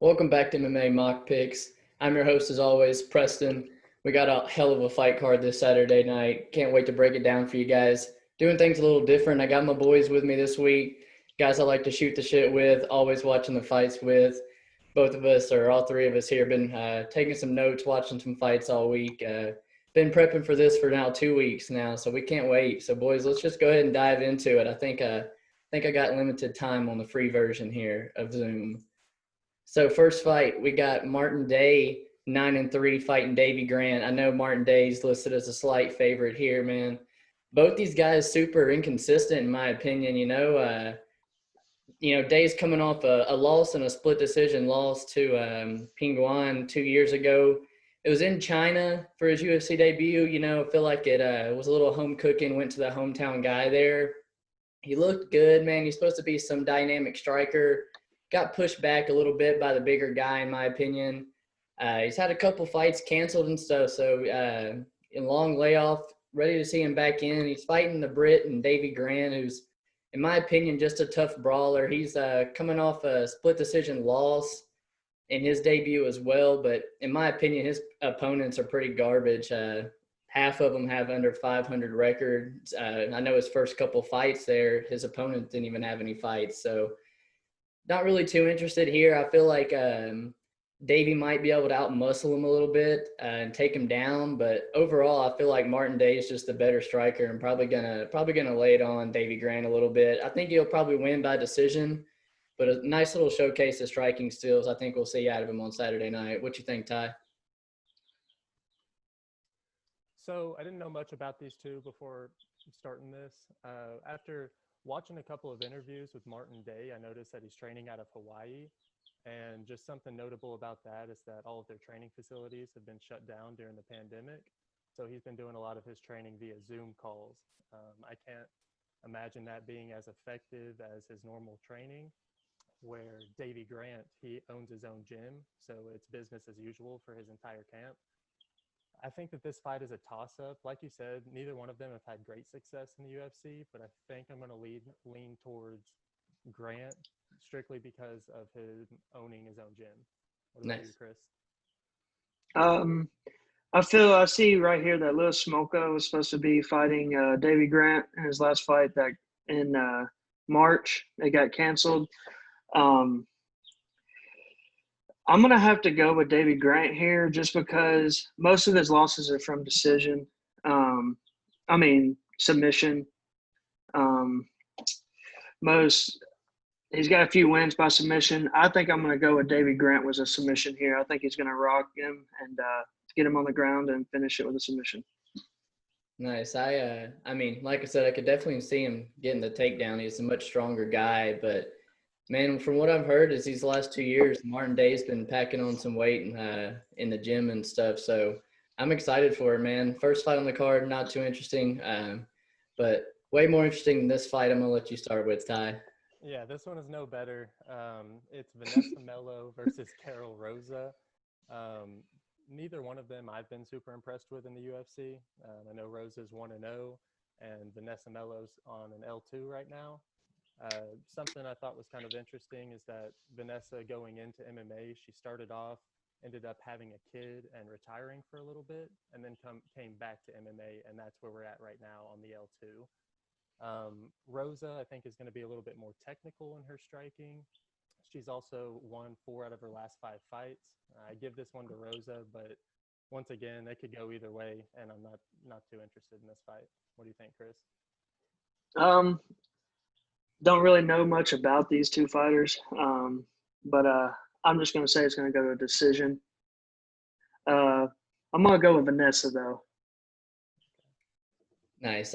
Welcome back to MMA Mock Picks. I'm your host as always, Preston. We got a hell of a fight card this Saturday night. Can't wait to break it down for you guys. Doing things a little different. I got my boys with me this week. Guys I like to shoot the shit with, always watching the fights with. Both of us, or all three of us here, been taking some notes, watching some fights all week. Been prepping for this for now 2 weeks now, so we can't wait. So boys, let's just go ahead and dive into it. I think I got limited time on the free version here of Zoom. So first fight, we got Martin Day, 9-3, fighting Davy Grant. I know Martin Day's listed as a slight favorite here, man. Both these guys super inconsistent, in my opinion. Day's coming off a loss and a split decision loss to Pingguan 2 years ago. It was in China for his UFC debut. I feel like it was a little home cooking, went to the hometown guy there. He looked good, man. He's supposed to be some dynamic striker. Got pushed back a little bit by the bigger guy, in my opinion. He's had a couple fights canceled and stuff, so in long layoff, ready to see him back in. He's fighting the Brit and Davy Grant, who's, in my opinion, just a tough brawler. He's coming off a split decision loss in his debut as well, but in my opinion, his opponents are pretty garbage. Half of them have under 500 records. I know his first couple fights there, his opponents didn't even have any fights, so not really too interested here. I feel like Davey might be able to outmuscle him a little bit and take him down, but overall, I feel like Martin Day is just the better striker and probably gonna lay it on Davy Grant a little bit. I think he'll probably win by decision, but a nice little showcase of striking skills I think we'll see out of him on Saturday night. What you think, Ty? So I didn't know much about these two before starting this. After watching a couple of interviews with Martin Day, I noticed that he's training out of Hawaii. And just something notable about that is that all of their training facilities have been shut down during the pandemic. So he's been doing a lot of his training via Zoom calls. I can't imagine that being as effective as his normal training, where Davy Grant, he owns his own gym. So it's business as usual for his entire camp. I think that this fight is a toss-up. Like you said, neither one of them have had great success in the UFC, but I think I'm going to lean towards Grant strictly because of his owning his own gym. What about you, Chris? I see right here that Lewis Smolka was supposed to be fighting Davy Grant in his last fight that in March. It got canceled. I'm going to have to go with Davy Grant here just because most of his losses are from decision. Submission. He's got a few wins by submission. I think I'm going to go with Davy Grant with a submission here. I think he's going to rock him and get him on the ground and finish it with a submission. Nice. Like I said, I could definitely see him getting the takedown. He's a much stronger guy, but man, from what I've heard is these last 2 years, Martin Day's been packing on some weight in the gym and stuff. So I'm excited for it, man. First fight on the card, not too interesting, but way more interesting than this fight. I'm going to let you start with, Ty. Yeah, this one is no better. It's Vanessa Melo versus Carol Rosa. Neither one of them I've been super impressed with in the UFC. I know Rosa's 1-0, and Vanessa Melo's on an L2 right now. Something I thought was kind of interesting is that Vanessa going into MMA, she started off, ended up having a kid and retiring for a little bit, and then came back to MMA, and that's where we're at right now on the L2. Rosa, I think, is going to be a little bit more technical in her striking. She's also won 4 out of her last 5 fights. I give this one to Rosa, but once again, it could go either way, and I'm not too interested in this fight. What do you think, Chris? Don't really know much about these two fighters, but I'm just going to say it's going to go to a decision. I'm going to go with Vanessa, though. Nice.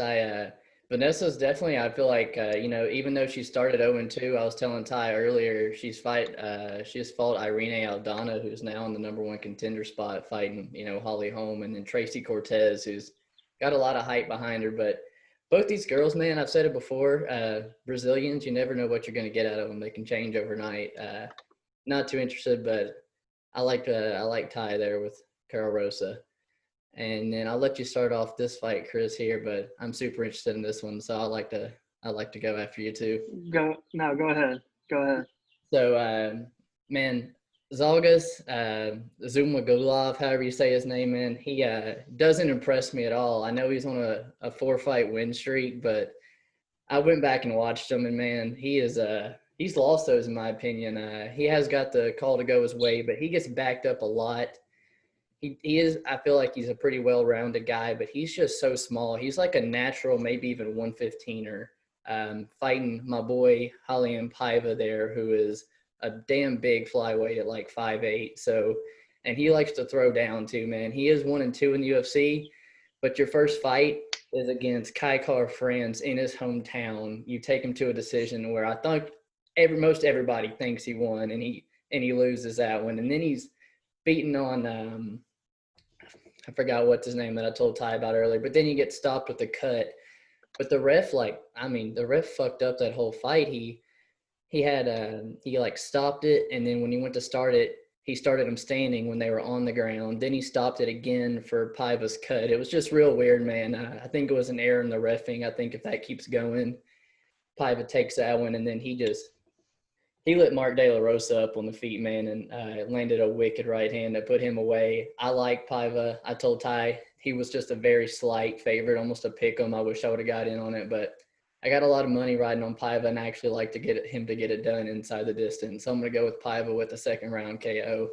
Vanessa's definitely, I feel like, even though she started 0-2, I was telling Ty earlier, she has fought Irene Aldana, who's now in the #1 contender spot, fighting, Holly Holm, and then Tracy Cortez, who's got a lot of hype behind her. But both these girls, man, I've said it before, Brazilians, you never know what you're going to get out of them. They can change overnight. Not too interested, but I like Ty there with Carol Rosa. And then I'll let you start off this fight, Chris, here, but I'm super interested in this one, so I'd like to go after you too. Go ahead. So, man, Zalgas, Zumagulov, however you say his name, man, he doesn't impress me at all. I know he's on a 4-fight win streak, but I went back and watched him, and man, he's lost those in my opinion. He has got the call to go his way, but he gets backed up a lot. He is. I feel like he's a pretty well-rounded guy, but he's just so small. He's like a natural, maybe even 115er. Fighting my boy Raulian Paiva there, who is a damn big flyweight at like 5'8". So, and he likes to throw down too, man. He is 1-2 in the UFC, but your first fight is against Kai Kara-France in his hometown. You take him to a decision where I think most everybody thinks he won, and he loses that one, and then he's beaten on I forgot what's his name that I told Ty about earlier, but then he gets stopped with the cut. But the ref, the ref fucked up that whole fight. He stopped it, and then when he went to start it, he started him standing when they were on the ground. Then he stopped it again for Paiva's cut. It was just real weird, man. I think it was an error in the reffing. I think if that keeps going, Paiva takes that one, and then he lit Mark De La Rosa up on the feet, man, and landed a wicked right hand that put him away. I like Paiva. I told Ty he was just a very slight favorite, almost a pick 'em. I wish I would have got in on it, but I got a lot of money riding on Paiva, and I actually like to get him to get it done inside the distance. So I'm going to go with Paiva with a second round KO.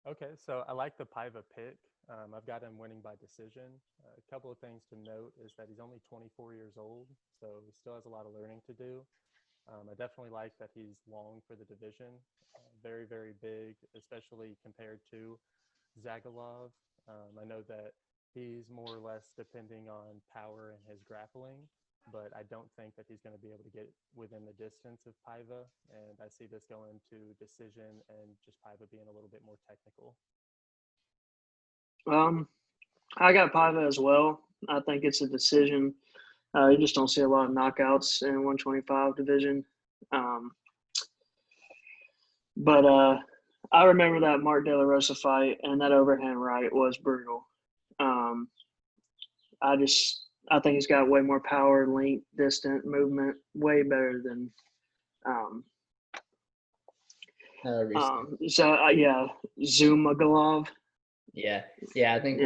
Okay, so I like the Paiva pick. I've got him winning by decision. A couple of things to note is that he's only 24 years old, so he still has a lot of learning to do. I definitely like that he's long for the division, very, very big, especially compared to Zagalov. I know that he's more or less depending on power and his grappling, but I don't think that he's going to be able to get within the distance of Paiva, and I see this going to decision and just Paiva being a little bit more technical. I got Paiva as well. I think it's a decision. You just don't see a lot of knockouts in 125 division. But I remember that Mark De La Rosa fight, and that overhand right was brutal. I think he's got way more power, length, distant movement, way better than Zumagulov. Yeah. I think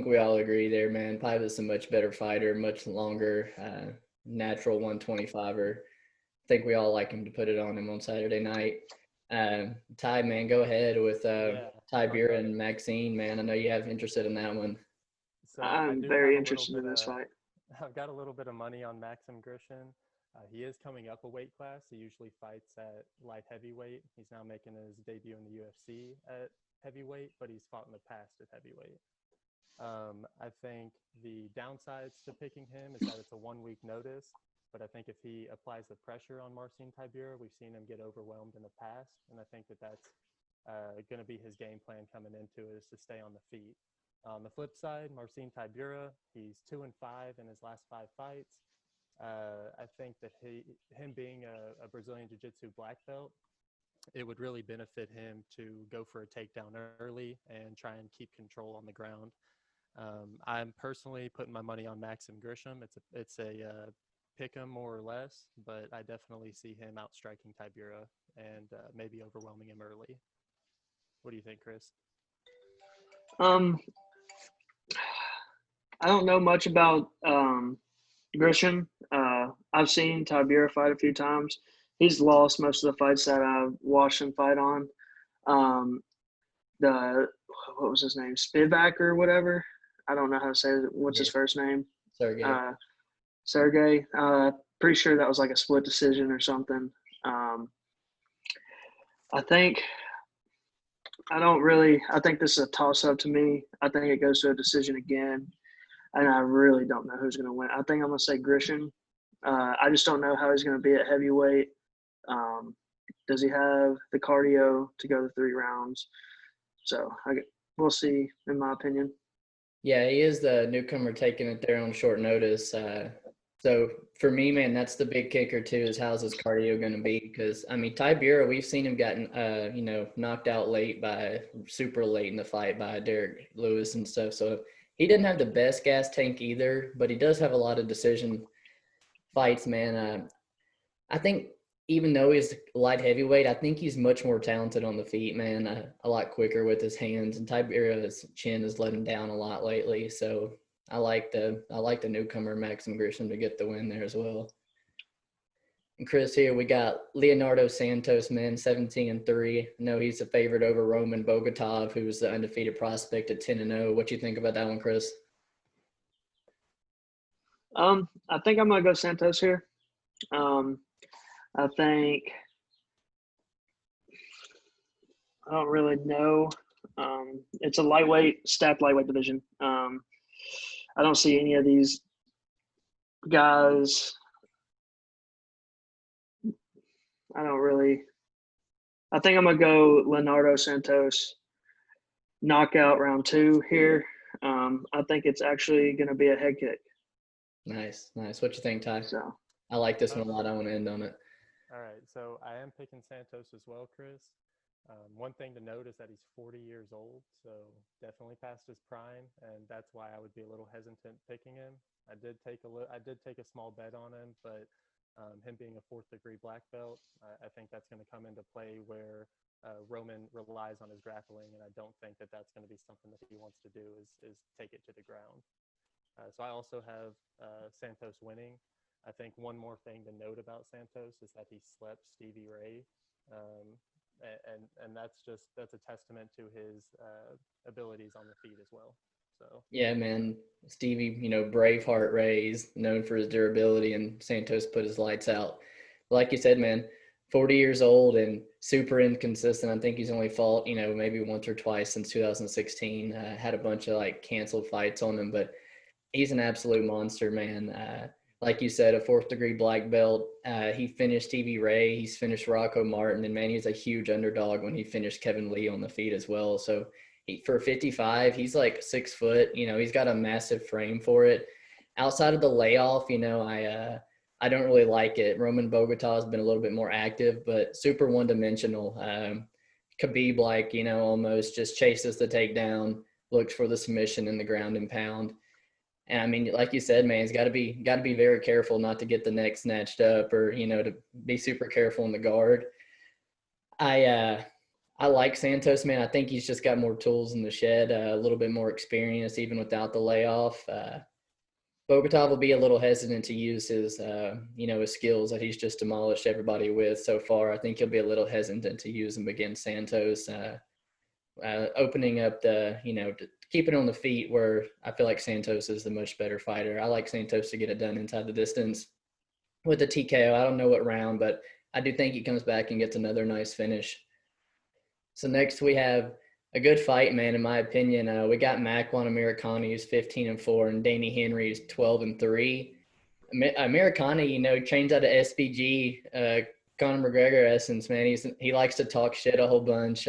we all agree there, man. Paiva's a much better fighter, much longer, natural 125er. I think we all like him to put it on him on Saturday night. Ty, man, go ahead with Tybura and Maxine, man. I know you have interested in that one. So I'm very interested in this fight. I've got a little bit of money on Maxim Grishin. He is coming up a weight class. He usually fights at light heavyweight. He's now making his debut in the UFC at heavyweight, but he's fought in the past at heavyweight. I think the downsides to picking him is that it's a 1-week notice, but I think if he applies the pressure on Marcin Tybura, we've seen him get overwhelmed in the past, and I think that that's going to be his game plan coming into it, is to stay on the feet. On the flip side, Marcin Tybura, he's 2-5 in his last 5 fights. I think that him being a Brazilian Jiu-Jitsu black belt, it would really benefit him to go for a takedown early and try and keep control on the ground. I'm personally putting my money on Maxim Grishin. It's a pick 'em more or less, but I definitely see him outstriking Tybura and maybe overwhelming him early. What do you think, Chris? I don't know much about Grishin. I've seen Tybura fight a few times. He's lost most of the fights that I've watched him fight on. What was his name? Spivak or whatever. I don't know how to say it. What's his first name? Sergey. Pretty sure that was like a split decision or something. I think this is a toss-up to me. I think it goes to a decision again, and I really don't know who's going to win. I think I'm going to say Grishin. I just don't know how he's going to be at heavyweight. Does he have the cardio to go to 3 rounds? So we'll see, in my opinion. Yeah, he is the newcomer taking it there on short notice. So for me, man, that's the big kicker too, is how's his cardio going to be? Because, I mean, Tybura, we've seen him gotten, knocked out super late in the fight by Derek Lewis and stuff. So he didn't have the best gas tank either, but he does have a lot of decision fights, man. I think even though he's light heavyweight, I think he's much more talented on the feet, man. A lot quicker with his hands, and Tybura's chin has let him down a lot lately. So I like the newcomer Maxim Grishin to get the win there as well. And Chris, here we got Leonardo Santos, man, 17-3. I know he's a favorite over Roman Bogatov, who was the undefeated prospect at 10-0. What you think about that one, Chris? I think I'm gonna go Santos here. I think I don't really know. It's a stacked lightweight division. I don't see any of these guys. I think I'm gonna go Leonardo Santos knockout round 2 here. I think it's actually gonna be a head kick. Nice. What you think, Ty? So I like this one a lot. I want to end on it. All right, so I am picking Santos as well, Chris. One thing to note is that he's 40 years old, so definitely past his prime, and that's why I would be a little hesitant picking him. I did take a small bet on him, but him being a 4th-degree black belt, I think that's going to come into play where Roman relies on his grappling, and I don't think that that's going to be something that he wants to do is take it to the ground. So I also have Santos winning. I think one more thing to note about Santos is that he slept Stevie Ray, and that's a testament to his abilities on the feet as well. So yeah, man, Stevie, Braveheart Ray's known for his durability, and Santos put his lights out. Like you said, man, 40 years old and super inconsistent. I think he's only fought, maybe once or twice since 2016. Had a bunch of canceled fights on him, but he's an absolute monster, man. Like you said, a 4th-degree black belt. He finished Stevie Ray. He's finished Rocco Martin. And, man, he's a huge underdog when he finished Kevin Lee on the feet as well. So, for 55, he's 6 foot. He's got a massive frame for it. Outside of the layoff, I don't really like it. Roman Bogota has been a little bit more active, but super one-dimensional. Khabib, almost just chases the takedown, looks for the submission in the ground and pound. And I mean, like you said, man, he's got to be very careful not to get the neck snatched up, or to be super careful in the guard. I like Santos, man. I think he's just got more tools in the shed, a little bit more experience, even without the layoff. Bogotov will be a little hesitant to use his, his skills that he's just demolished everybody with so far. I think he'll be a little hesitant to use them against Santos. Opening up to keep it on the feet, where I feel like Santos is the much better fighter. I like Santos to get it done inside the distance with the TKO. I don't know what round, but I do think he comes back and gets another nice finish. So next we have a good fight, man, in my opinion. We got Makwan Amirkhani, who's 15-4, and Danny Henry's 12-3. Amirkhani, trains out of SBG, Conor McGregor essence, man. He likes to talk shit a whole bunch.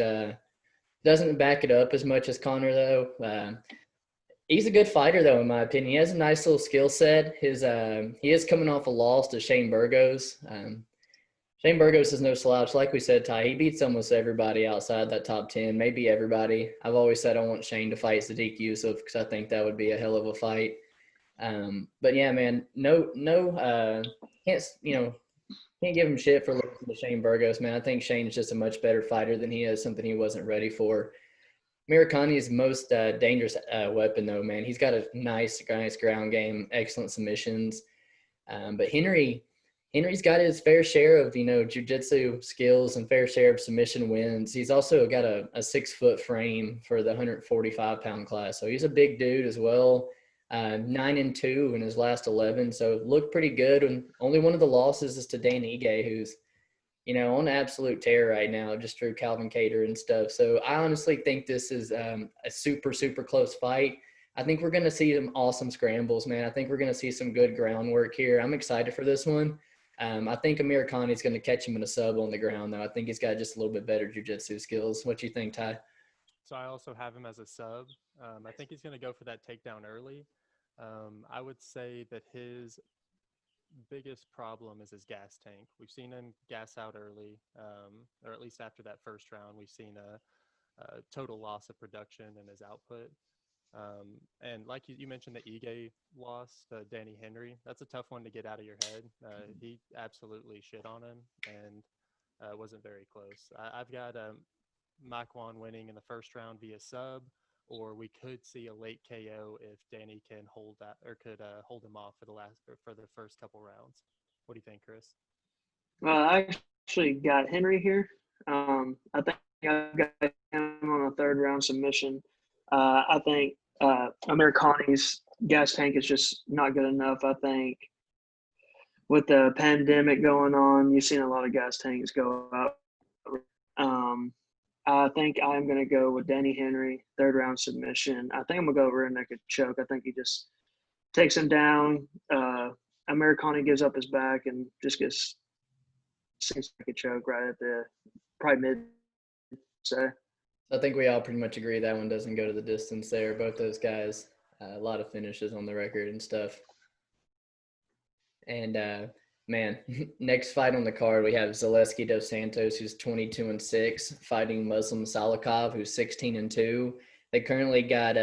Doesn't back it up as much as Conor, though. He's a good fighter, though, in my opinion. He has a nice little skill set. He is coming off a loss to Shane Burgos. Shane Burgos is no slouch. Like we said, Ty, he beats almost everybody outside that top 10, maybe everybody. I've always said I want Shane to fight Sadiq Yusuf because I think that would be a hell of a fight. But, yeah, man, can't give him shit for losing to Shane Burgos, man. I think Shane's just a much better fighter than he is, something he wasn't ready for. Amirkhani's most dangerous weapon, though, man. He's got a nice ground game, excellent submissions. But Henry's got his fair share of, jiu-jitsu skills and fair share of submission wins. He's also got a 6-foot frame for the 145-pound class. So he's a big dude as well. 9-2 in his last 11, so looked pretty good. And only one of the losses is to Dan Ige, who's on absolute tear right now, just through Calvin Kattar and stuff. So I honestly think this is a super close fight. I think we're going to see some awesome scrambles, man. I think we're going to see some good groundwork here. I'm excited for this one. I think Amirkhani is going to catch him in a sub on the ground, though. I think he's got just a little bit better jiu-jitsu skills. What do you think, Ty? So I also have him as a sub. I think he's going to go for that takedown early. I would say that his biggest problem is his gas tank. We've seen him gas out early, or at least after that first round. We've seen a total loss of production in his output. And like you mentioned, the Ige loss to Danny Henry. That's a tough one to get out of your head. He absolutely shit on him and wasn't very close. I've got Makwan winning in the first round via sub, or we could see a late KO if Danny can hold that or could hold him off for the first couple rounds. What do you think, Chris? I actually got Henry here. I think I've got him on a third round submission. I think Amirkhani's gas tank is just not good enough. I think with the pandemic going on, you've seen a lot of gas tanks go out. I think I'm going to go with Danny Henry, third round submission. I think I'm going to go rear naked choke. I think he just takes him down. Amirkhani gives up his back and just gets seems like a choke right at the probably mid. So I think we all pretty much agree that one doesn't go to the distance there. Both those guys, a lot of finishes on the record and stuff. And man, next fight on the card, we have Zaleski dos Santos, who's 22-6, fighting Muslim Salikhov, who's 16-2. They currently got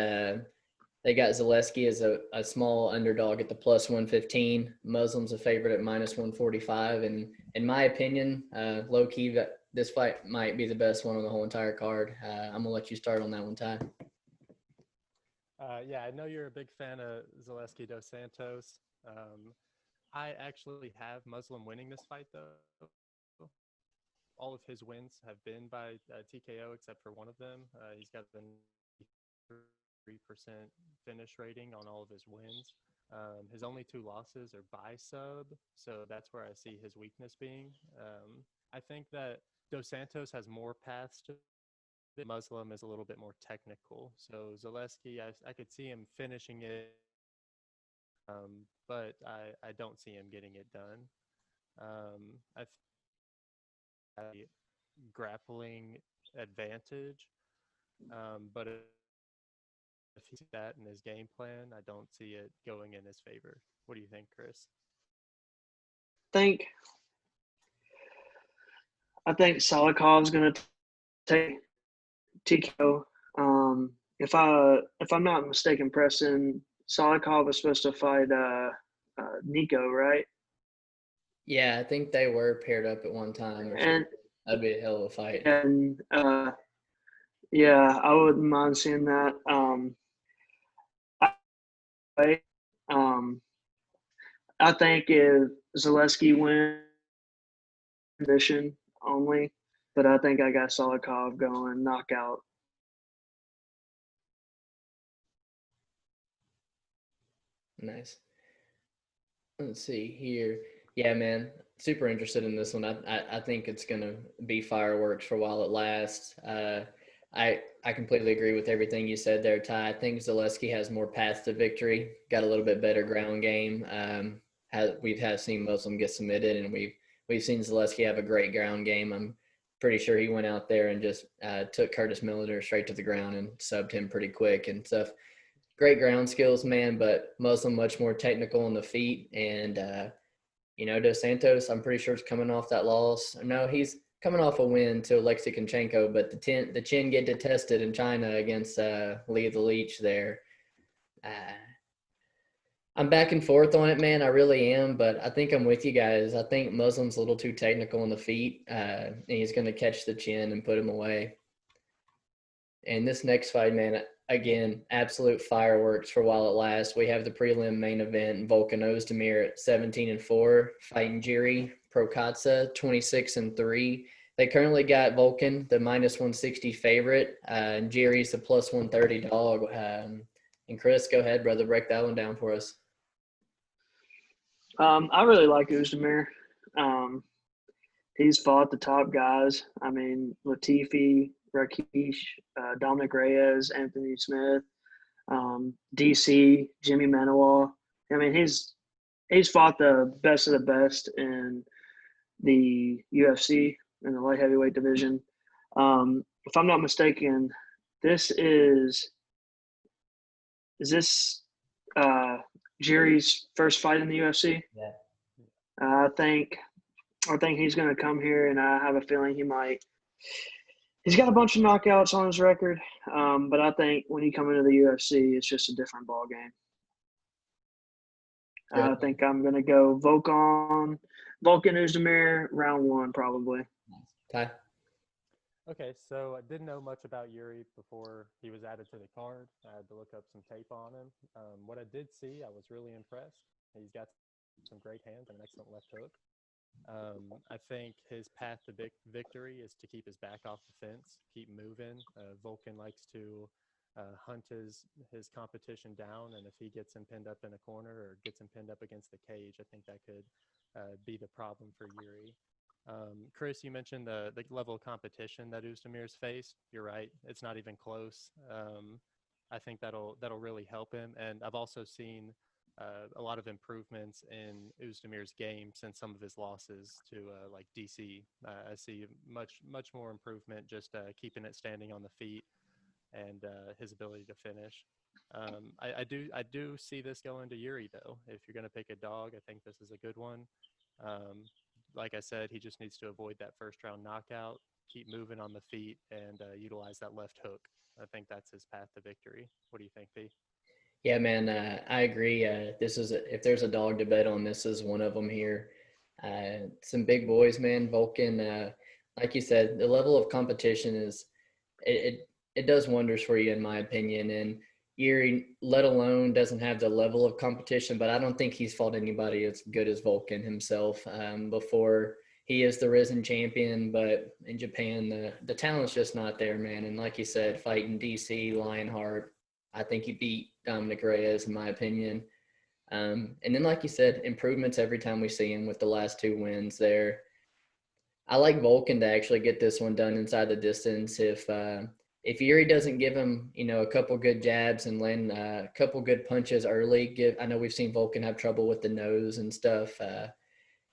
Zaleski as a small underdog at the plus 115. Muslim's a favorite at minus 145. And in my opinion, low key, this fight might be the best one on the whole entire card. I'm gonna let you start on that one, Ty. Yeah, I know you're a big fan of Zaleski dos Santos. I actually have Muslim winning this fight, though. All of his wins have been by TKO except for one of them. He's got the 3% finish rating on all of his wins. His only 2 losses are by sub, so that's where I see his weakness being. I think that Dos Santos has more paths to it. Muslim is a little bit more technical. So Zaleski, I could see him finishing it. But I don't see him getting it done. I think a grappling advantage, but if he's that in his game plan, I don't see it going in his favor. What do you think, Chris? I think Salikhov's going to take TKO. If I'm not mistaken, Preston, Salikhov was supposed to fight Nico, right? Yeah, I think they were paired up at one time. And that'd be a hell of a fight. And yeah, I wouldn't mind seeing that. I think if Zaleski wins condition only, but I think I got Salikhov going knockout. Nice. Let's see here. Yeah, man, super interested in this one. I think it's gonna be fireworks for while it lasts. I completely agree with everything you said there, Ty. I think Zaleski has more paths to victory. Got a little bit better ground game. We've seen Muslim get submitted, and we've seen Zaleski have a great ground game. I'm pretty sure he went out there and just took Curtis Millender straight to the ground and subbed him pretty quick and stuff. Great ground skills, man, but Muslim much more technical on the feet. And, Dos Santos, I'm pretty sure is coming off that loss. No, he's coming off a win to Alexei Konchenko, but the chin get tested in China against Lee the Leech there. I'm back and forth on it, man. I really am, but I think I'm with you guys. I think Muslim's a little too technical on the feet, and he's going to catch the chin and put him away. And this next fight, man, again, absolute fireworks for while it lasts. We have the prelim main event, Volkan Oezdemir at 17-4, fighting Jiri Prochazka, 26-3. They currently got Volkan, the minus 160 favorite, and Jiri's the plus 130 dog. And Chris, go ahead, brother, break that one down for us. I really like Oezdemir. He's fought the top guys. I mean, Latifi, Rakish, Dominic Reyes, Anthony Smith, DC, Jimmy Manuwa. I mean, he's fought the best of the best in the UFC in the light heavyweight division. If I'm not mistaken, this is this Jiri's first fight in the UFC? Yeah. I think he's going to come here, and I have a feeling he might He's got a bunch of knockouts on his record, but I think when he comes into the UFC, it's just a different ball game. I think I'm going to go Volkan Oezdemir, round 1 probably. Ty? Okay, so I didn't know much about Jiri before he was added to the card. I had to look up some tape on him. What I did see, I was really impressed. He's got some great hands and an excellent left hook. I think his path to victory is to keep his back off the fence, keep moving. Volkan likes to hunt his competition down, and if he gets him pinned up in a corner or gets him pinned up against the cage, I think that could be the problem for Jiri. Chris, you mentioned the level of competition that Oezdemir's faced. You're right; it's not even close. I think that'll really help him, and I've also seen a lot of improvements in Oezdemir's game since some of his losses to like DC. I see much more improvement just keeping it standing on the feet and his ability to finish. I do see this going to Jiri though. If you're going to pick a dog, I think this is a good one. Like I said, he just needs to avoid that first round knockout, keep moving on the feet, and utilize that left hook. I think that's his path to victory. What do you think, P? Yeah, man, I agree. This is if there's a dog to bet on, this is one of them here. Some big boys, man. Volkan, like you said, the level of competition is it does wonders for you, in my opinion. And Jiri, let alone, doesn't have the level of competition, but I don't think he's fought anybody as good as Volkan himself before. He is the risen champion, but in Japan, the talent's just not there, man. And like you said, fighting DC, Lionheart, I think he beat Dominic Reyes, in my opinion. And then, like you said, improvements every time we see him with the last 2 wins there. I like Volkan to actually get this one done inside the distance. If Jiri doesn't give him, a couple good jabs and land a couple good punches early, I know we've seen Volkan have trouble with the nose and stuff.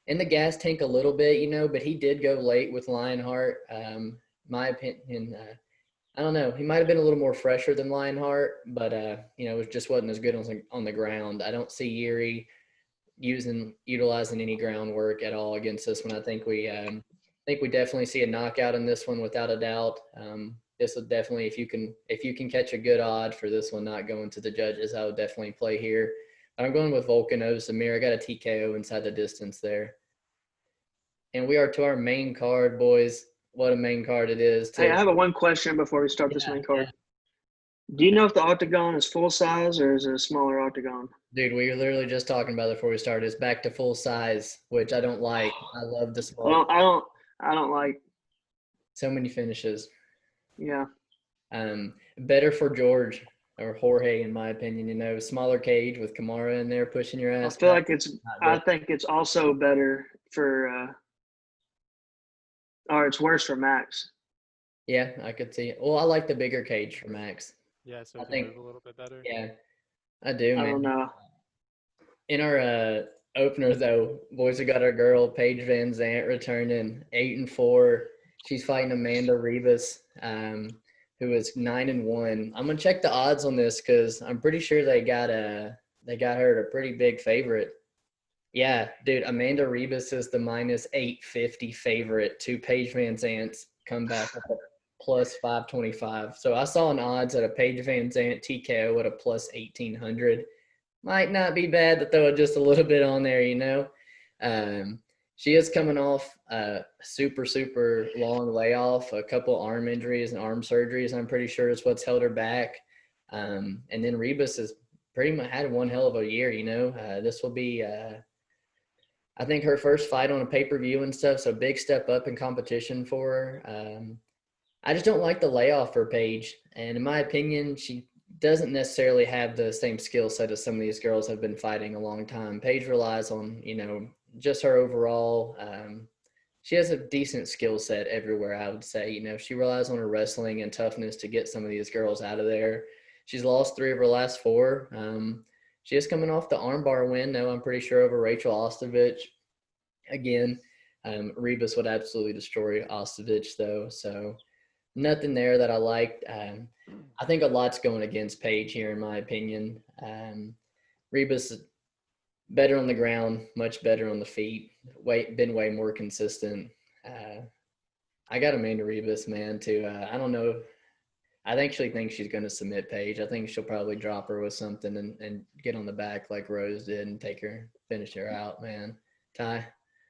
In the gas tank a little bit, but he did go late with Lionheart. My opinion, I don't know. He might have been a little more fresher than Lionheart, but it just wasn't as good on the ground. I don't see Jiri utilizing any groundwork at all against this one. I think we definitely see a knockout in this one without a doubt. This will definitely, if you can catch a good odd for this one not going to the judges, I would definitely play here. But I'm going with Volkan Oezdemir. I got a TKO inside the distance there. And we are to our main card, boys. What a main card it is. Hey, I have one question before we start this main card. Yeah. Do you know if the octagon is full size or is it a smaller octagon? Dude, we were literally just talking about it before we started. It's back to full size, which I don't like. I love the small. Well, I don't like. So many finishes. Yeah. Better for Jorge, in my opinion. Smaller cage with Kamaru in there pushing your ass. I think it's also better for. Or it's worse for Max. Yeah, I could see it. Well, I like the bigger cage for Max. Yeah, so it can move a little bit better. Yeah, I do, man. I don't know. In our opener, though, boys, we got our girl Paige VanZant returning 8-4. She's fighting Amanda Ribas, who is 9-1. I'm gonna check the odds on this because I'm pretty sure they got her at a pretty big favorite. Yeah, dude, Amanda Ribas is the -850 favorite to Paige VanZant's comeback at +525. So I saw an odds at a Paige VanZant TKO at a +1800. Might not be bad to throw it just a little bit on there, She is coming off a super, super long layoff, a couple arm injuries and arm surgeries, I'm pretty sure is what's held her back. And then Ribas has pretty much had one hell of a year, This will be I think her first fight on a pay-per-view and stuff, so big step up in competition for her. I just don't like the layoff for Paige. And in my opinion, she doesn't necessarily have the same skill set as some of these girls have been fighting a long time. Paige relies on, just her overall. She has a decent skill set everywhere, I would say. She relies on her wrestling and toughness to get some of these girls out of there. She's lost 3 of her last 4. She is coming off the armbar win, though, I'm pretty sure, over Rachel Ostovich. Again, Ribas would absolutely destroy Ostovich, though. So nothing there that I liked. I think a lot's going against Paige here, in my opinion. Ribas is better on the ground, much better on the feet. Been way more consistent. I got Amanda Ribas, man, too. I don't know. I actually think she's going to submit Paige. I think she'll probably drop her with something and get on the back like Rose did and finish her out, man. Ty?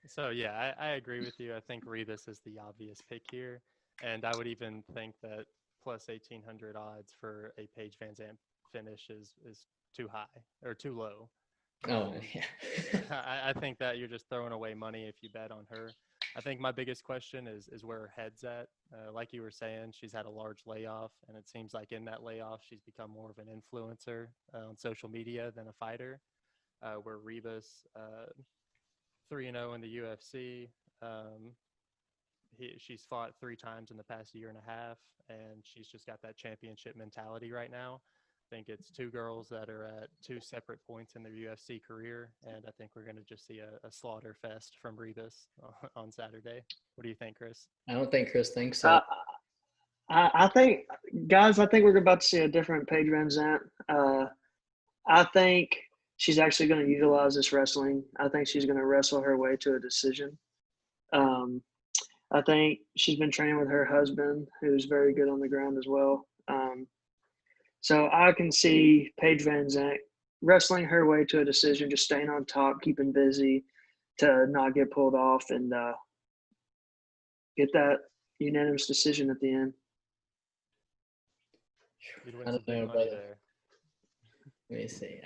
So yeah, I agree with you. I think Ribas is the obvious pick here, and I would even think that plus 1,800 odds for a Paige VanZant finish is too high or too low. Oh, yeah. I think that you're just throwing away money if you bet on her. I think my biggest question is where her head's at. Like you were saying, she's had a large layoff, and it seems like in that layoff, she's become more of an influencer on social media than a fighter. Where Ribas, 3-0 in the UFC, she's fought 3 times in the past year and a half, and she's just got that championship mentality right now. I think it's 2 girls that are at 2 separate points in their UFC career, and I think we're going to just see a slaughter fest from Ribas on Saturday. What do you think, Chris? I don't think Chris thinks so. I think, guys, I think we're about to see a different Paige VanZant. I think she's actually going to utilize this wrestling. I think she's going to wrestle her way to a decision. I think she's been training with her husband, who's very good on the ground as well. So I can see Paige VanZant wrestling her way to a decision, just staying on top, keeping busy to not get pulled off and get that unanimous decision at the end. I don't know, brother. Let me see.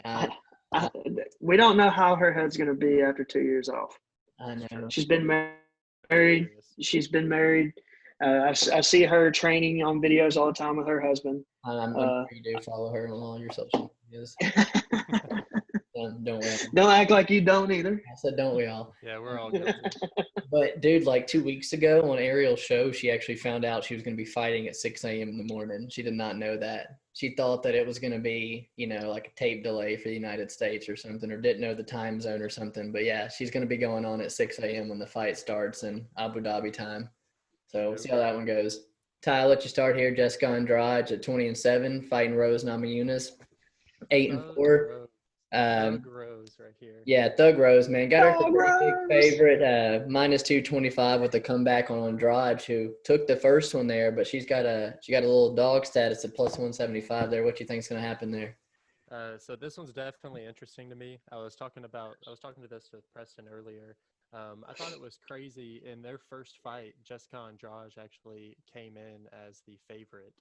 We don't know how her head's going to be after 2 years off. I know. She's been married. She's been married. I see her training on videos all the time with her husband. I'm sure you do follow her on all your social medias. Don't we all? Don't act like you don't either. I said, don't we all? Yeah, we're all guilty. But, dude, like 2 weeks ago on Ariel's show, she actually found out she was going to be fighting at 6 a.m. in the morning. She did not know that. She thought that it was going to be, like a tape delay for the United States or something, or didn't know the time zone or something. But, yeah, she's going to be going on at 6 a.m. when the fight starts in Abu Dhabi time. So we'll see how that one goes. Ty, I'll let you start here. Jessica Andrade at 20-7, fighting Rose Namajunas, 8-4. Thug Rose right here. Yeah, Thug Rose, man. Got her big favorite, minus 225 with the comeback on Andrade, who took the first one there, but she got a little dog status at plus 175 there. What do you think is going to happen there? So this one's definitely interesting to me. I was talking to this with Preston earlier. I thought it was crazy. In their first fight, Jessica Andrade actually came in as the favorite.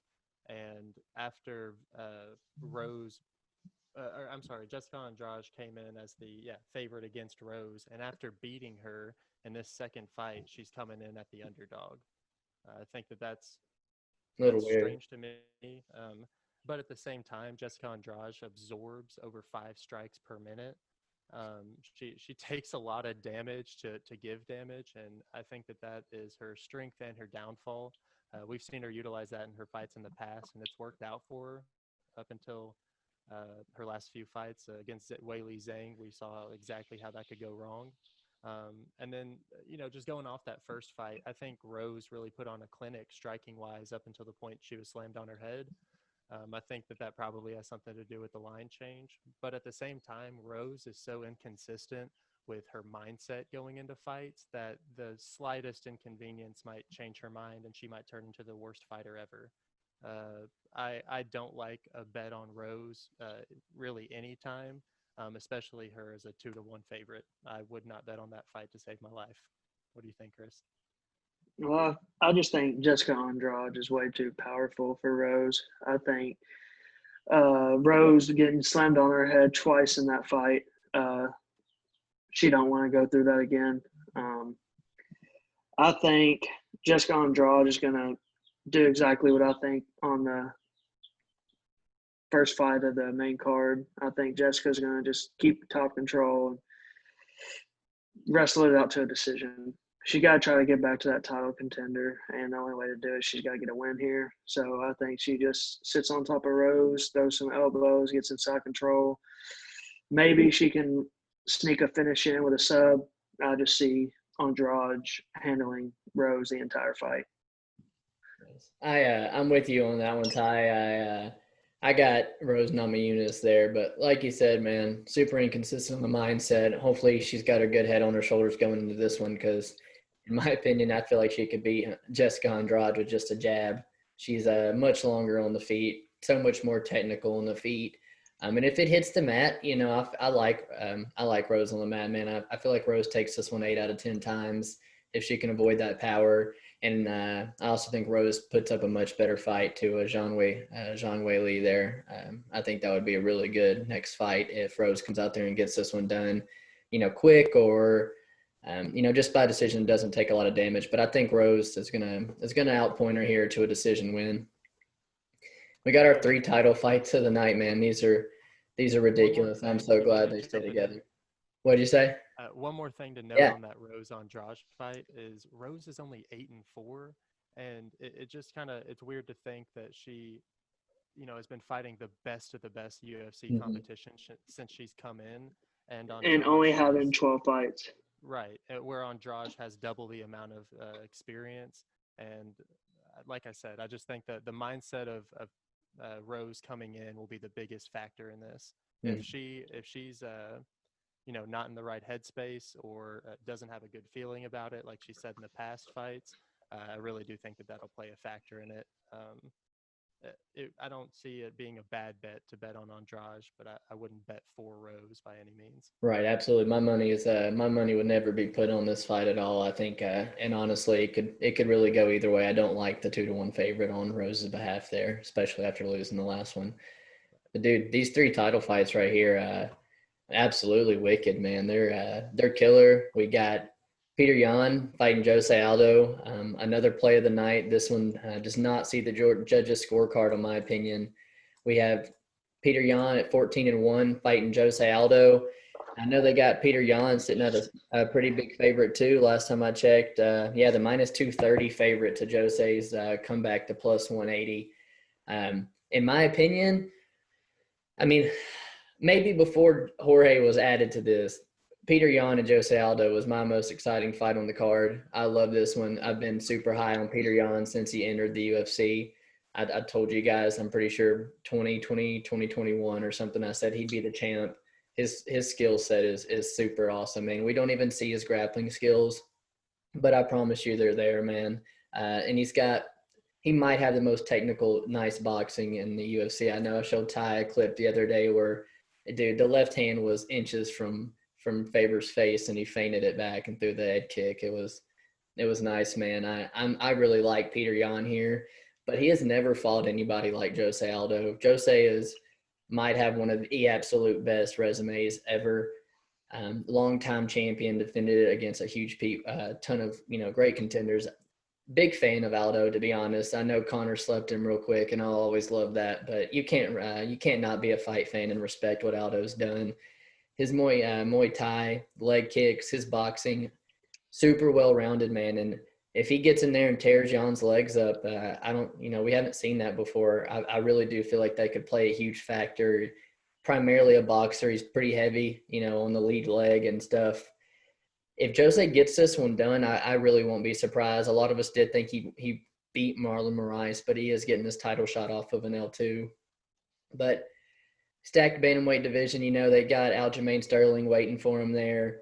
And after Jessica Andrade came in as the favorite against Rose. And after beating her in this second fight, she's coming in at the underdog. I think that's a little weird. Strange to me. But at the same time, Jessica Andrade absorbs over 5 strikes per minute. She takes a lot of damage to give damage, and I think that is her strength and her downfall. We've seen her utilize that in her fights in the past, and it's worked out for her up until her last few fights against Weili Zhang. We saw exactly how that could go wrong. And then, just going off that first fight, I think Rose really put on a clinic striking-wise up until the point she was slammed on her head. I think that probably has something to do with the line change. But at the same time, Rose is so inconsistent with her mindset going into fights that the slightest inconvenience might change her mind and she might turn into the worst fighter ever. I don't like a bet on Rose really anytime, especially her as a 2-1 favorite. I would not bet on that fight to save my life. What do you think, Chris? Well, I just think Jessica Andrade is way too powerful for Rose. I think Rose getting slammed on her head twice in that fight, she don't want to go through that again. I think Jessica Andrade is going to do exactly what I think on the first fight of the main card. I think Jessica's going to just keep top control and wrestle it out to a decision. She got to try to get back to that title contender, and the only way to do it, she's got to get a win here. So I think she just sits on top of Rose, throws some elbows, gets inside control. Maybe she can sneak a finish in with a sub. I just see Andrade handling Rose the entire fight. I'm with you on that one, Ty. I got Rose Namajunas there, but like you said, man, super inconsistent on the mindset. Hopefully she's got a good head on her shoulders going into this one because in my opinion, I feel like she could beat Jessica Andrade with just a jab. She's much longer on the feet, so much more technical on the feet. And if it hits the mat, you know, I like Rose on the mat, man. I feel like Rose takes this one 8 out of 10 times if she can avoid that power. And I also think Rose puts up a much better fight to Zhang Wei there. I think that would be a really good next fight if Rose comes out there and gets this one done, you know, quick or you know, just by decision doesn't take a lot of damage. But I think Rose is gonna outpoint her here to a decision win. We got our 3 title fights of the night, man. These are ridiculous. I'm so glad they stay together. What'd you say? One more thing to note on that Rose Andrade fight is Rose is only 8-4, and it just kind of, it's weird to think that she, you know, has been fighting the best of the best UFC competition since she's come in, and only having 12 fights. Right, where Andrade has double the amount of experience, and like I said, I just think that the mindset of Rose coming in will be the biggest factor in this. If she's you know, not in the right headspace or doesn't have a good feeling about it, like she said in the past fights, I really do think that that'll play a factor in it. I don't see it being a bad bet to bet on Andrade, but I wouldn't bet for Rose by any means. Right, absolutely. My money would never be put on this fight at all. I think, and honestly, it could really go either way. I don't like the 2-1 favorite on Rose's behalf there, especially after losing the last one. But dude, these 3 title fights right here, absolutely wicked, man. They're killer. We got Petr Yan fighting Jose Aldo, another play of the night. This one does not see the judges' scorecard, in my opinion. We have Petr Yan at 14-1 fighting Jose Aldo. I know they got Petr Yan sitting at a pretty big favorite too. Last time I checked, the -230 favorite to Jose's comeback to +180. In my opinion, I mean, maybe before Jorge was added to this, Petr Yan and Jose Aldo was my most exciting fight on the card. I love this one. I've been super high on Petr Yan since he entered the UFC. I told you guys, I'm pretty sure 2021 or something, I said he'd be the champ. His skill set is super awesome, man. We don't even see his grappling skills, but I promise you they're there, man. And he might have the most technical, nice boxing in the UFC. I know I showed Ty a clip the other day where, dude, the left hand was inches from Faber's face, and he feinted it back and threw the head kick. It was nice, man. I really like Petr Yan here, but he has never fought anybody like Jose Aldo. Jose might have one of the absolute best resumes ever. Long-time champion, defended it against a huge ton of, you know, great contenders. Big fan of Aldo, to be honest. I know Connor slept him real quick, and I'll always love that. But you can't not be a fight fan and respect what Aldo's done. His Muay Thai, leg kicks, his boxing, super well-rounded, man. And if he gets in there and tears Jan's legs up, we haven't seen that before. I really do feel like that could play a huge factor. Primarily a boxer, he's pretty heavy, you know, on the lead leg and stuff. If Jose gets this one done, I really won't be surprised. A lot of us did think he beat Marlon Moraes, but he is getting his title shot off of an L2. But stacked bantamweight division, you know, they got Aljamain Sterling waiting for him there.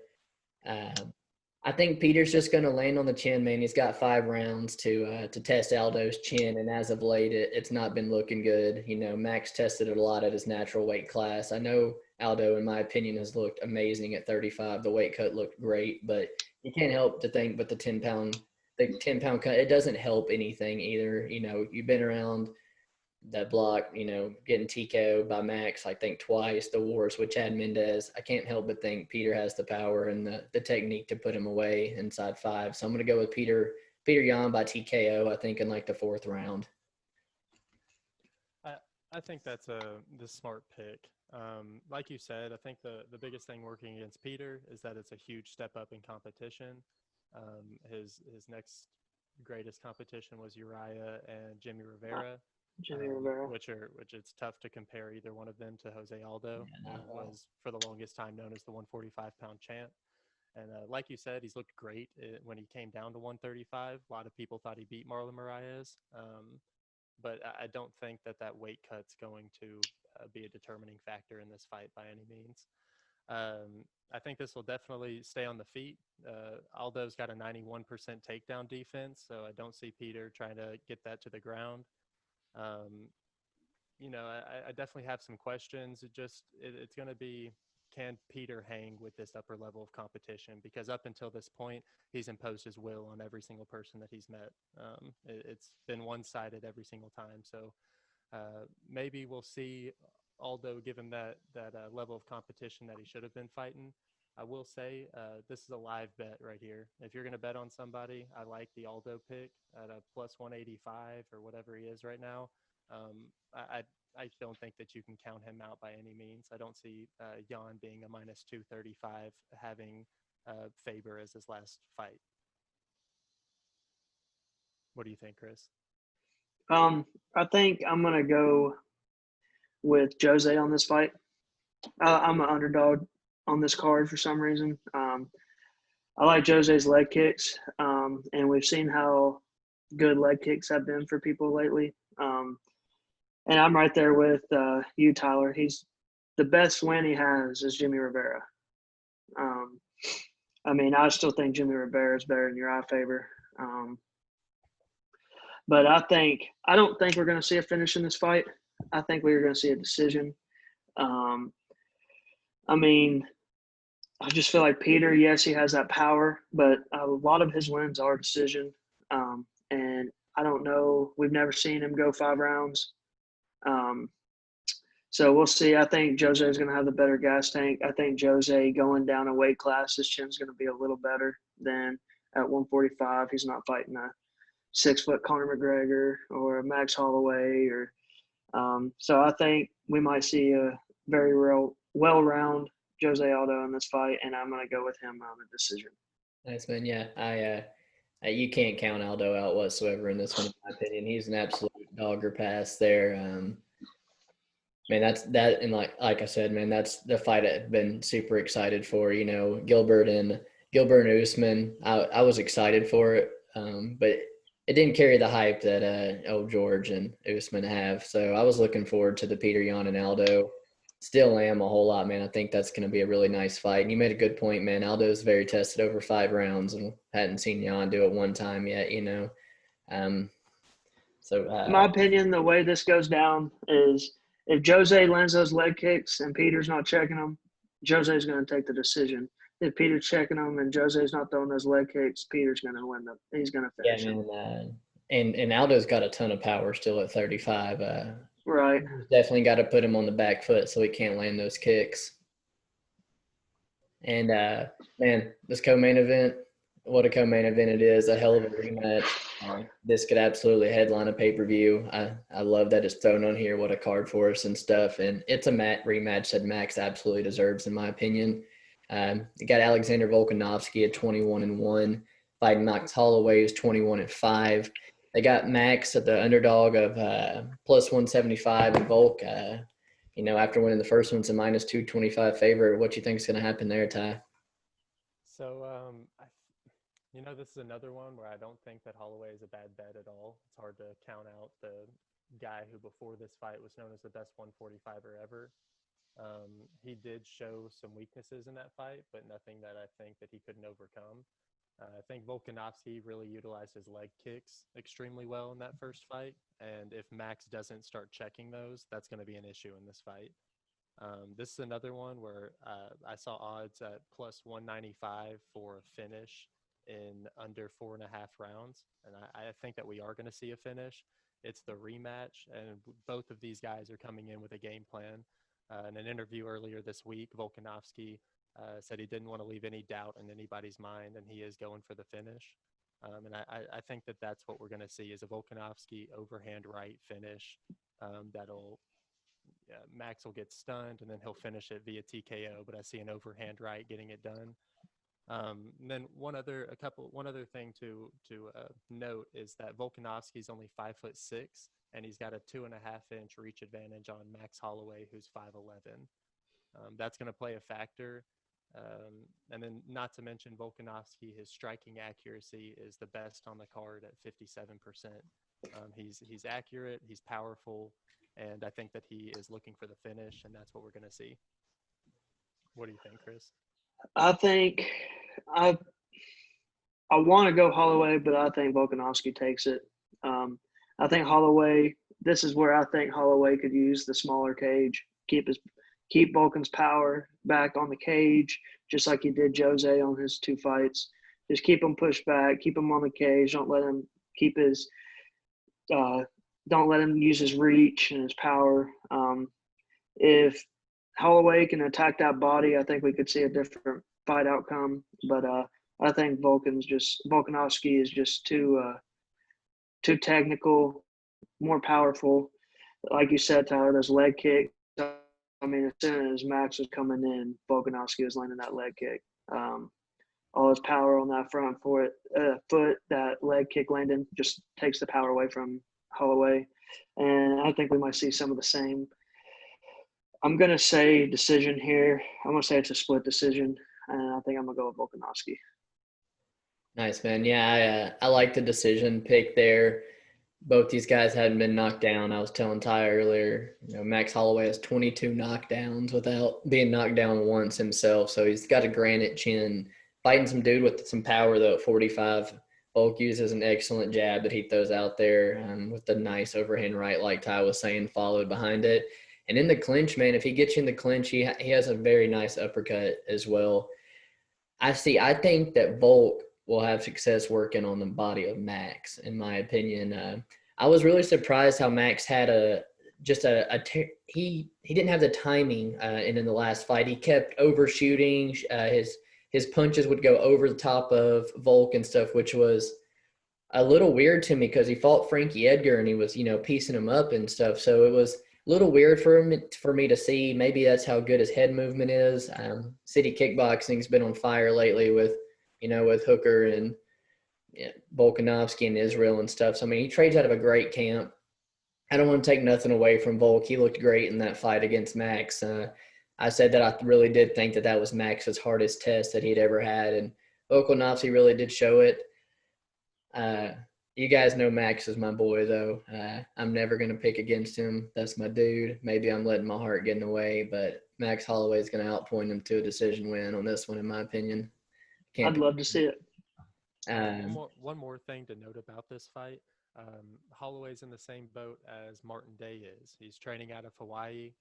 I think Peter's just going to land on the chin, man. He's got 5 rounds to test Aldo's chin, and as of late, it's not been looking good. You know, Max tested it a lot at his natural weight class. I know Aldo, in my opinion, has looked amazing at 35. The weight cut looked great, but you can't help to think, but the 10-pound cut, it doesn't help anything either. You know, you've been around that block, you know, getting TKO'd by Max, I think twice, the wars with Chad Mendez. I can't help but think Peter has the power and the technique to put him away inside 5. So I'm going to go with Petr Yan by TKO, I think, in like the 4th round. I think that's the smart pick. Like you said, I think the biggest thing working against Peter is that it's a huge step up in competition. His next greatest competition was Uriah and Jimmy Rivera. Which it's tough to compare either one of them to Jose Aldo, who was for the longest time known as the 145-pound champ. And like you said, he's looked great when he came down to 135. A lot of people thought he beat Marlon Moraes, but I don't think that weight cut's going to be a determining factor in this fight by any means. I think this will definitely stay on the feet. Aldo's got a 91% takedown defense, so I don't see Petr trying to get that to the ground. I definitely have some questions. It's going to be, can Petr hang with this upper level of competition? Because up until this point, he's imposed his will on every single person that he's met. It's been one-sided every single time. So maybe we'll see Aldo give him that level of competition that he should have been fighting. I will say this is a live bet right here. If you're going to bet on somebody, I like the Aldo pick at a plus 185 or whatever he is right now. I don't think that you can count him out by any means. I don't see Jan being a minus 235 having Faber as his last fight. What do you think, Chris? I think I'm going to go with Jose on this fight. I'm an underdog on this card for some reason. I like Jose's leg kicks, and we've seen how good leg kicks have been for people lately. And I'm right there with you, Tyler. He's the best win he has is Jimmy Rivera. I still think Jimmy Rivera is better in Uriah Faber. But I don't think we're going to see a finish in this fight. I think we're going to see a decision. I just feel like Petr, yes, he has that power, but a lot of his wins are decision. And I don't know. We've never seen him go 5 rounds. So we'll see. I think Jose is going to have the better gas tank. I think Jose going down a weight class, his chin's going to be a little better than at 145. He's not fighting a 6-foot Conor McGregor or a Max Holloway so I think we might see a very well-round Jose Aldo in this fight, and I'm going to go with him on the decision. Nice, man. Yeah, you can't count Aldo out whatsoever in this one, in my opinion. He's an absolute dogger pass there. Man, that's that, and like I said, man, that's the fight I've been super excited for. Gilbert and Usman. I was excited for it, but it didn't carry the hype that old George and Usman have. So I was looking forward to the Petr, Yan, and Aldo. Still am a whole lot, man. I think that's going to be a really nice fight. And you made a good point, man. Aldo's very tested over 5 rounds and hadn't seen Yan do it one time yet, in my opinion, the way this goes down is if Jose lands those leg kicks and Peter's not checking them, Jose's going to take the decision. If Peter's checking them and Jose's not throwing those leg kicks, Peter's going to win them. He's going to finish him. And Aldo's got a ton of power still at 35. Right. Definitely got to put him on the back foot so he can't land those kicks. And, man, this co-main event, what a co-main event it is, a hell of a rematch. This could absolutely headline a pay-per-view. I love that it's thrown on here, what a card for us and stuff. And it's a rematch that Max absolutely deserves, in my opinion. You got Alexander Volkanovski at 21-1, fighting Max Holloway is 21-5. They got Max at the underdog of plus 175, and Volk, after winning the first one, it's a minus 225 favorite. What do you think is going to happen there, Ty? So, this is another one where I don't think that Holloway is a bad bet at all. It's hard to count out the guy who before this fight was known as the best 145er ever. He did show some weaknesses in that fight, but nothing that I think that he couldn't overcome. I think Volkanovski really utilized his leg kicks extremely well in that first fight. And if Max doesn't start checking those, that's going to be an issue in this fight. This is another one where I saw odds at plus 195 for a finish in under 4.5 rounds. And I think that we are going to see a finish. It's the rematch, and both of these guys are coming in with a game plan. In an interview earlier this week, Volkanovski said he didn't want to leave any doubt in anybody's mind, and he is going for the finish. And I think that that's what we're going to see is a Volkanovski overhand right finish Max will get stunned, and then he'll finish it via TKO, but I see an overhand right getting it done. And then one other thing to note is that Volkanovski's only 5'6", and he's got a 2.5-inch reach advantage on Max Holloway, who's 5'11". That's going to play a factor. And then not to mention Volkanovski, his striking accuracy is the best on the card at 57%. He's accurate, he's powerful, and I think that he is looking for the finish, and that's what we're going to see. What do you think, Chris? I think I want to go Holloway, but I think Volkanovski takes it. I think Holloway. This is where I think Holloway could use the smaller cage, keep Volkan's power back on the cage, just like he did Jose on his 2 fights. Just keep him pushed back, keep him on the cage. Don't let him keep his. Don't let him use his reach and his power. If Holloway can attack that body, I think we could see a different fight outcome. But I think Volkanovski is just too technical, more powerful. Like you said, Tyler, those leg kicks. I mean, as soon as Max was coming in, Volkanovski was landing that leg kick. All his power on that front foot, that leg kick landing just takes the power away from Holloway. And I think we might see some of the same. I'm going to say decision here. I'm going to say it's a split decision, and I think I'm going to go with Volkanovski. Nice, man. Yeah, I like the decision pick there. Both these guys hadn't been knocked down. I was telling Ty earlier, Max Holloway has 22 knockdowns without being knocked down once himself. So he's got a granite chin. Fighting some dude with some power, though, at 45. Volk uses an excellent jab that he throws out there with the nice overhand right, like Ty was saying, followed behind it. And in the clinch, man, if he gets you in the clinch, he has a very nice uppercut as well. I think that Volk will have success working on the body of Max, in my opinion. I was really surprised how Max had he didn't have the timing in the last fight. He kept overshooting. His punches would go over the top of Volk and stuff, which was a little weird to me because he fought Frankie Edgar and he was, piecing him up and stuff. So it was a little weird for me to see. Maybe that's how good his head movement is. City Kickboxing's been on fire lately with Hooker and Volkanovski and Israel and stuff. So, I mean, he trades out of a great camp. I don't want to take nothing away from Volk. He looked great in that fight against Max. I said that I really did think that was Max's hardest test that he'd ever had, and Volkanovski really did show it. You guys know Max is my boy, though. I'm never going to pick against him. That's my dude. Maybe I'm letting my heart get in the way, but Max Holloway is going to outpoint him to a decision win on this one, in my opinion. I'd love to see it. One more thing to note about this fight. Holloway's in the same boat as Martin Day is. He's training out of Hawaii.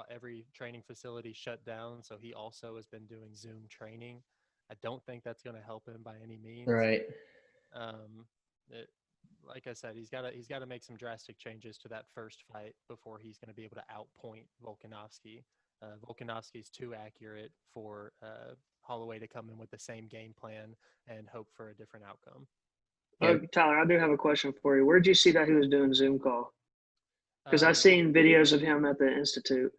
Every training facility shut down, so he also has been doing Zoom training. I don't think that's going to help him by any means. Right. Like I said, he's got to make some drastic changes to that first fight before he's going to be able to outpoint Volkanovski. Volkanovski's too accurate for Holloway to come in with the same game plan and hope for a different outcome. Tyler, I do have a question for you. Where did you see that he was doing Zoom call? Because I've seen videos of him at the Institute.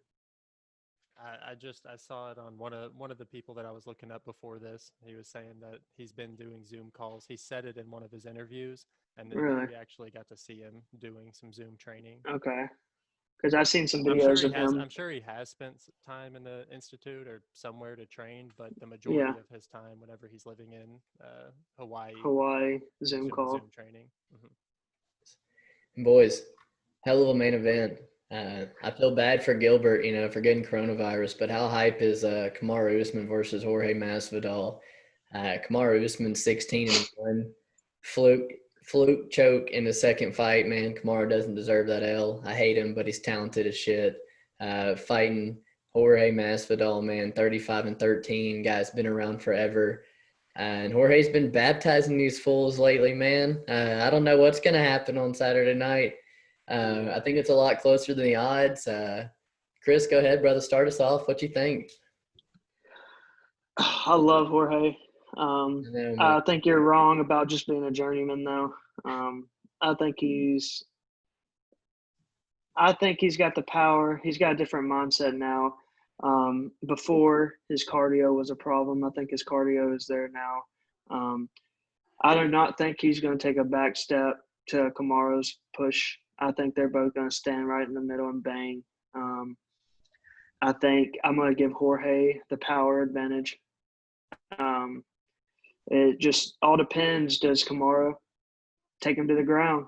I saw it on one of the people that I was looking up before this. He was saying that he's been doing Zoom calls. He said it in one of his interviews, and then we actually got to see him doing some Zoom training. Okay. Because I've seen some videos of him. I'm sure he has spent time in the Institute or somewhere to train, but the majority of his time, whenever he's living in Hawaii, Zoom call. Zoom training. Mm-hmm. Boys, hell of a main event. I feel bad for Gilbert, for getting coronavirus, but how hype is Kamaru Usman versus Jorge Masvidal? Kamaru Usman 16-1, fluke choke in the second fight. Man, Kamaru doesn't deserve that L. I hate him, but he's talented as shit. Fighting Jorge Masvidal, man, 35-13. Guy's been around forever. And Jorge's been baptizing these fools lately, man. I don't know what's going to happen on Saturday night. I think it's a lot closer than the odds. Chris, go ahead, brother. Start us off. What you think? I love Jorge. I think you're wrong about just being a journeyman, though. I think he's got the power. He's got a different mindset now. Before, his cardio was a problem. I think his cardio is there now. I do not think he's going to take a back step to Kamaru's push. I think they're both going to stand right in the middle and bang. I think I'm going to give Jorge the power advantage. It just all depends. Does Kamaru take him to the ground?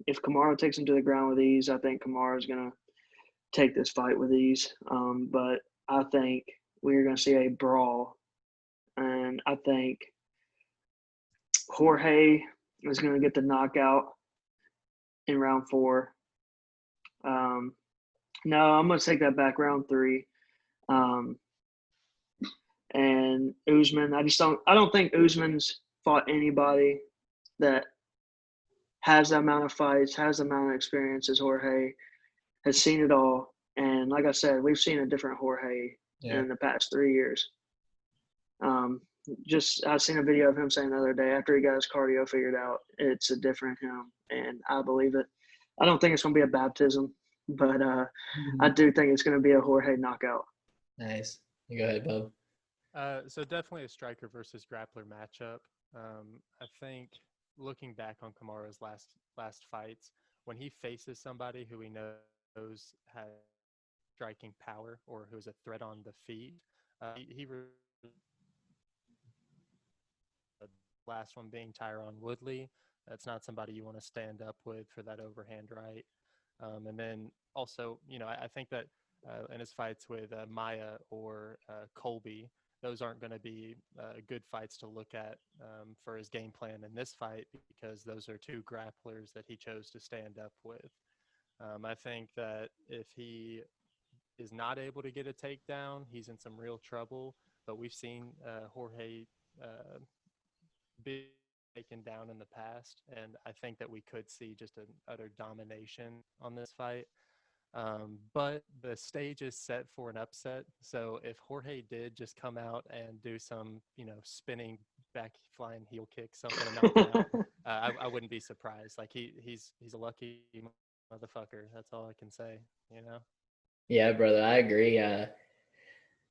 If Kamaru takes him to the ground with ease, I think Kamaru is going to take this fight with ease. But I think we're going to see a brawl, and I think Jorge is going to get the knockout in round 4. No, I'm going to take that back, round 3. And Usman, I don't think Usman's fought anybody that has the amount of fights, has the amount of experience as Jorge, has seen it all. And like I said, we've seen a different Jorge in the past 3 years. I seen a video of him saying the other day, after he got his cardio figured out, it's a different him, and I believe it. I don't think it's going to be a baptism, but I do think it's going to be a Jorge knockout. Nice. You go ahead, Bob. So definitely a striker versus grappler matchup. I think looking back on Kamaru's last fights, when he faces somebody who he knows has striking power or who's a threat on the feet, the last one being Tyron Woodley. That's not somebody you want to stand up with for that overhand right. And then also, I think that in his fights with Maya or Colby, those aren't going to be good fights to look at for his game plan in this fight, because those are 2 grapplers that he chose to stand up with. I think that if he is not able to get a takedown, he's in some real trouble. But we've seen Jorge be taken down in the past, and I think that we could see just an utter domination on this fight. But the stage is set for an upset. So if Jorge did just come out and do some, spinning back flying heel kick, something to knock him out, I wouldn't be surprised. Like he's a lucky motherfucker. That's all I can say, Yeah, brother, I agree. I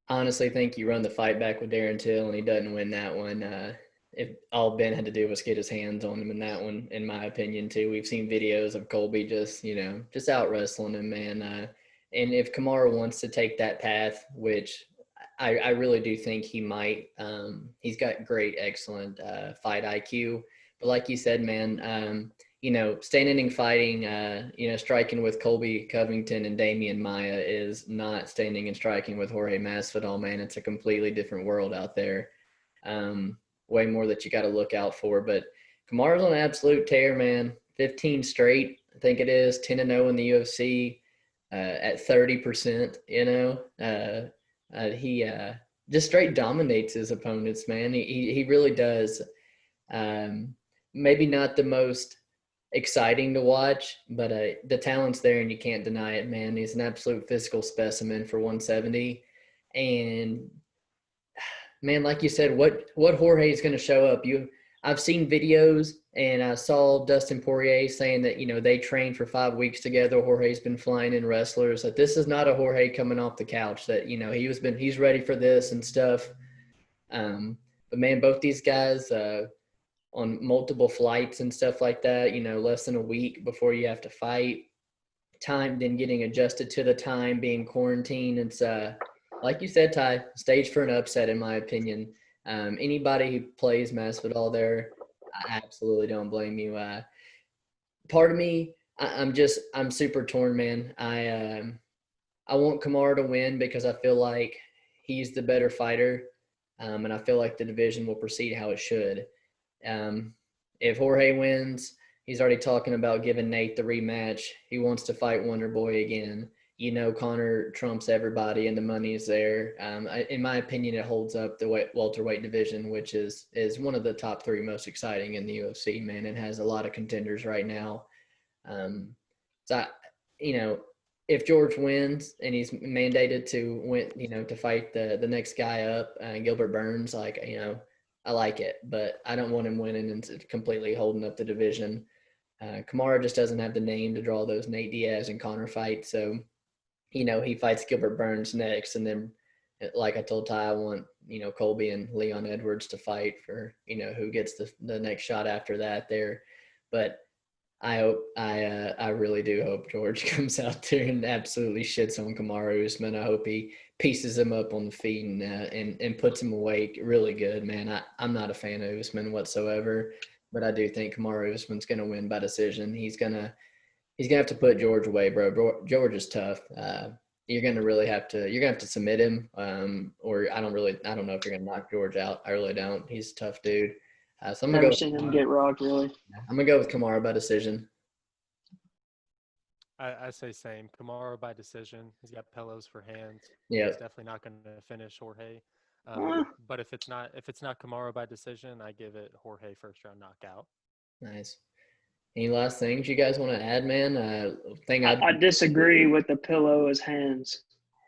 honestly think you run the fight back with Darren Till and he doesn't win that one. If all Ben had to do was get his hands on him in that one, in my opinion, too. We've seen videos of Colby just out wrestling him, man. And if Kamaru wants to take that path, which I really do think he might, he's got great, excellent fight IQ. But like you said, man, standing and fighting, striking with Colby Covington and Damian Maia is not standing and striking with Jorge Masvidal, man. It's a completely different world out there. Way more that you got to look out for. But Kamaru's on an absolute tear, man. 15 straight, I think it is, 10-0 in the UFC at 30%, he just straight dominates his opponents, man. He really does. Maybe not the most exciting to watch, but the talent's there and you can't deny it, man. He's an absolute physical specimen for 170. And man, like you said, what Jorge is going to show up. I've seen videos, and I saw Dustin Poirier saying that, they trained for 5 weeks together. Jorge's been flying in wrestlers. That this is not a Jorge coming off the couch. That, he's ready for this and stuff. But man, both these guys on multiple flights and stuff like that, less than a week before you have to fight. Time, then getting adjusted to the time, being quarantined. It's like you said, Ty, stage for an upset, in my opinion. Anybody who plays Masvidal there, I absolutely don't blame you. Part of me, I'm super torn, man. I want Kamaru to win because I feel like he's the better fighter, and I feel like the division will proceed how it should. If Jorge wins, he's already talking about giving Nate the rematch. He wants to fight Wonder Boy again. Conor trumps everybody and the money is there. In my opinion, it holds up the welterweight division, which is one of the top 3 most exciting in the UFC, man. It has a lot of contenders right now. If George wins and he's mandated to win, to fight the next guy up, Gilbert Burns, I like it, but I don't want him winning and completely holding up the division. Kamaru just doesn't have the name to draw those Nate Diaz and Conor fights, so he fights Gilbert Burns next, and then, like I told Ty, I want Colby and Leon Edwards to fight for who gets the next shot after that there. But I really do hope George comes out there and absolutely shits on Kamaru Usman. I hope he pieces him up on the feet and puts him away really good, man. I'm not a fan of Usman whatsoever, but I do think Kamaru Usman's going to win by decision. He's going to He's gonna have to put George away, bro. George is tough. You're gonna really have to submit him. Or I don't know if you're gonna knock George out. I really don't. He's a tough dude. So I'm gonna Never go. seen him get rocked, really. I'm gonna go with Kamaru by decision. I say same. Kamaru by decision. He's got pillows for hands. Yeah. He's definitely not going to finish Jorge. But if it's not Kamaru by decision, I give it Jorge first round knockout. Nice. Any last things you guys want to add, man? I disagree with the pillow as hands.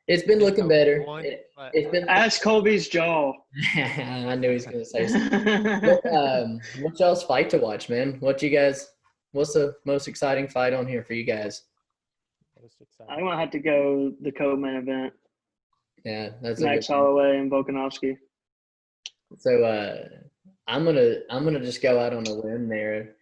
It's been looking better. It's been. Ask Colby's jaw. I knew he was going to say something. What's y'all's fight to watch, man? What's the most exciting fight on here for you guys? I'm gonna have to go the co-main event. Yeah, that's Max Holloway and Volkanovski. So I'm gonna just go out on a limb there.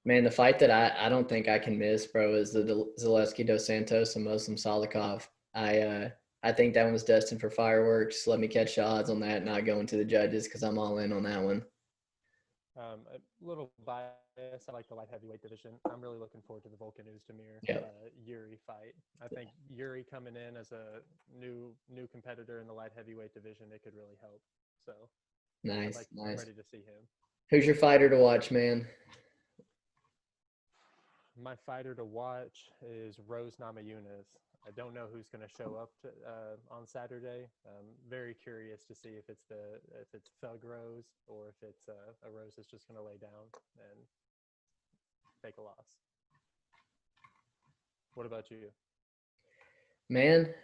Man, the fight that I don't think I can miss, bro, is the Zaleski dos Santos and Muslim Salikhov. I think that one was destined for fireworks. Let me catch the odds on that, not going to the judges because I'm all in on that one. A little bias. I like the light heavyweight division. I'm really looking forward to the Volkan Oezdemir Jiri fight. I think Jiri coming in as a new competitor in the light heavyweight division, it could really help. So nice. I'm ready to see him. Who's your fighter to watch, man? My fighter to watch is Rose Namajunas. I don't know who's going to show up on Saturday. I'm very curious to see if it's Thug Rose or if it's a Rose that's just going to lay down and take a loss. What about you? Man,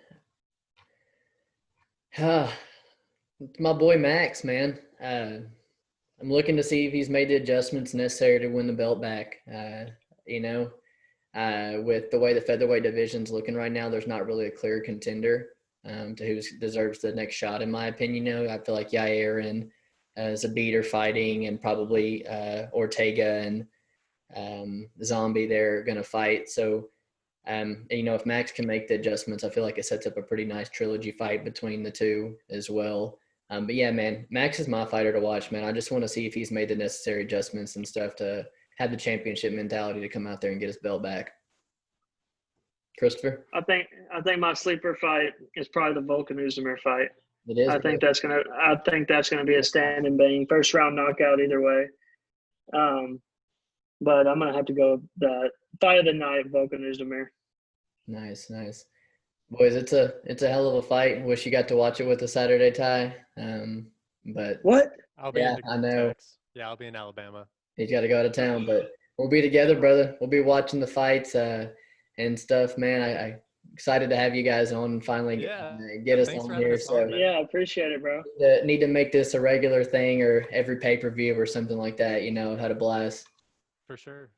my boy Max, man. I'm looking to see if he's made the adjustments necessary to win the belt back. With the way the featherweight division's looking right now, there's not really a clear contender to who deserves the next shot, in my opinion. I feel like Yair and Zabit are fighting, and probably Ortega and Zombie they're going to fight. So, if Max can make the adjustments, I feel like it sets up a pretty nice trilogy fight between the two as well. But yeah, man, Max is my fighter to watch, man. I just want to see if he's made the necessary adjustments and stuff to have the championship mentality to come out there and get his belt back. Christopher? I think my sleeper fight is probably the Volkan Oezdemir fight. It is. I think that's gonna be a stand and bang, first round knockout either way. But I'm gonna have to go the fight of the night, Volkan Oezdemir. Nice. Boys, it's a hell of a fight. Wish you got to watch it with the Saturday tie. But what? I'll be I know. Yeah, I'll be in Alabama. He's got to go out of town, but we'll be together, brother. We'll be watching the fights and stuff, man. I excited to have you guys on and finally get us on here. So yeah, I appreciate it, bro. Need to make this a regular thing, or every pay-per-view or something like that. Had a blast. For sure.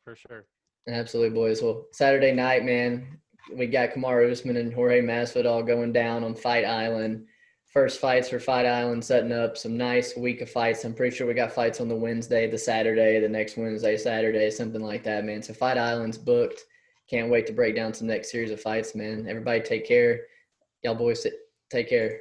Absolutely, boys. Well, Saturday night, man, we got Kamaru Usman and Jorge Masvidal going down on Fight Island. First fights for Fight Island, setting up some nice week of fights. I'm pretty sure we got fights on the Wednesday, the Saturday, the next Wednesday, Saturday, something like that, man. So Fight Island's booked. Can't wait to break down some next series of fights, man. Everybody take care. Y'all boys take care.